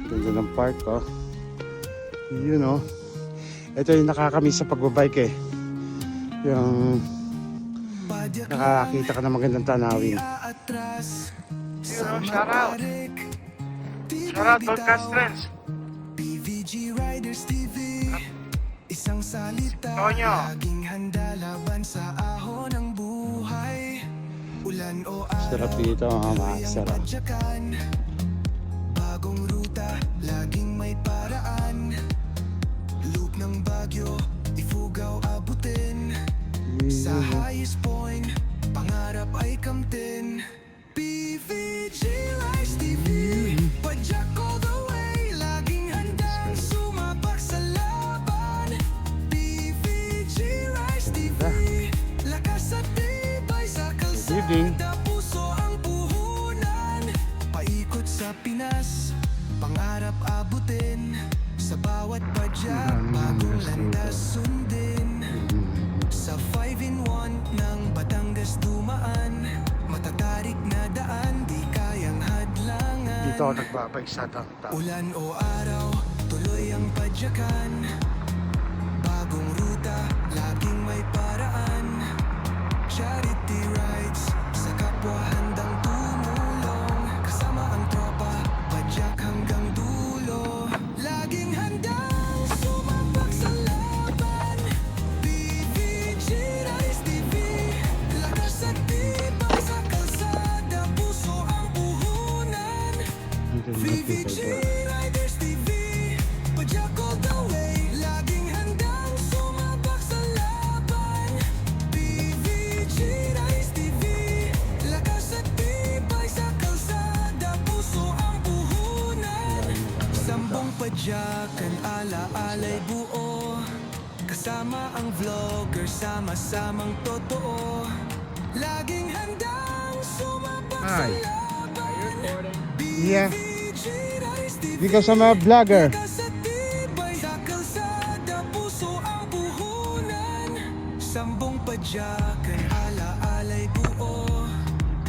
Ganda ng park, oh. You know, ito yung nakakamiss sa pagbabike eh. Yung nakakita ka ng magandang tanawin. You know, shout out! Shout out, Broadcast Friends! PVG Riders TV. Isang salita, Tonyo. laging handa laban sa ahon ng buhay. Ulan o araw, Sarap dito, mga sarap. padyakan. Bagong ruta, laging may paraan. Loop ng Baguio, Ifugao abutin. Sa highest point, pangarap ay kamtin. PVG Riders TV, padyak all the way. Laging handang sumabak sa laban. PVG Riders TV, lakas at tibay sa kalsada. Puso ang puhunan, paikot sa Pinas, pangarap abutin. Sa bawat padyak, bagong landas sundin. Sa 5-in-1 ng Batangas dumaan, matatarik na daan, di kayang hadlangan. Dito ako nagbabike sa downtown. Ulan o araw, tuloy ang padyakan. Bagong ruta, laging may paraan. Charity rides, sa kapwa handang tumulong. Kasama ang tropa, padyak hanggang dulo. Laging handang sumabak sa laban. PVG Riders TV, lakas at tibay sa kalsada. Puso ang puhunan. PVG Riders TV, padyak all the way. Laging handang sumabak sa laban. PVG Riders TV, lakas at tibay sa kalsada. Puso ang puhunan. Sambong padyakan, ala-alay buo. Kasama ang vlogger, sama-samang totoo. Laging handang sumabak sa Hi. laban. Yeah. PVG Riders TV, Because I'm a vlogger. lakas at tibay sa kalsada. Puso ang puhunan. Sambong padyakan, ala-alay buo.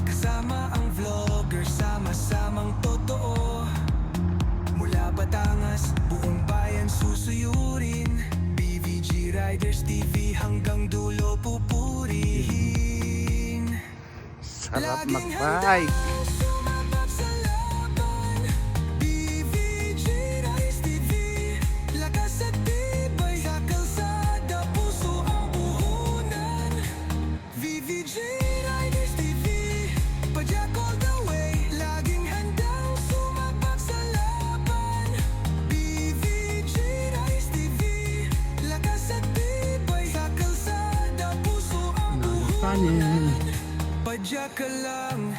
Kasama ang vlogger, sama-samang totoo. Mula Batangas, buong bayan susuyurin. PVG Riders TV, hanggang dulo pupurihin. Sarap Laging mag-bike. handang sumabak sa laban. PVG Riders TV, lakas at tibay sa kalsada. Puso ang puhunan. PVG Riders TV, padyak all the way. Laging handang sumabak sa laban. PVG Riders TV, lakas at tibay sa kalsada. Puso ang puhunan. Padyak ka lang,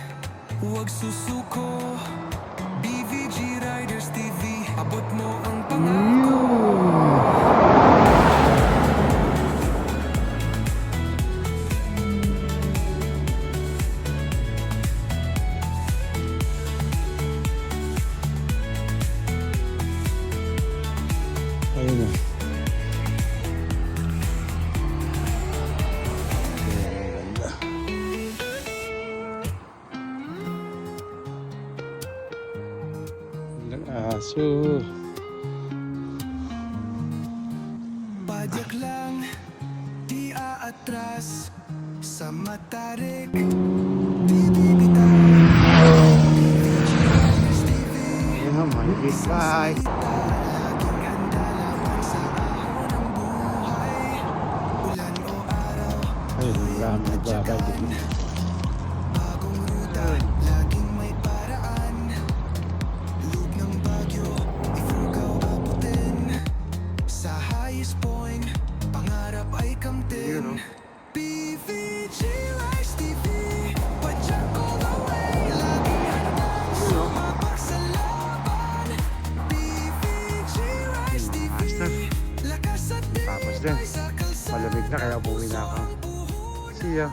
huwag susuko. PVG Riders TV, abot mo ang pangako. Ayun na. Ganda. Gandang aso. Padyak lang, di aatras. Sa matarik, di bibitaw. Ayun na, my big bike. Laging handa laban sa ahon ng buhay. Ulan o araw, Ayun, marami nagbabike. bagong ruta, laging may paraan. Loop ng Baguio, Ifugao abutin. Sa highest point, pangarap ay kamtin. PVG Riders TV, padyak all the way. Laging handang sumabak sa laban. PVG Riders TV, lakas at Tapos din, tibay sa kalsada. malamig na kaya umuwi na ako. Puso ang puhunan. See ya.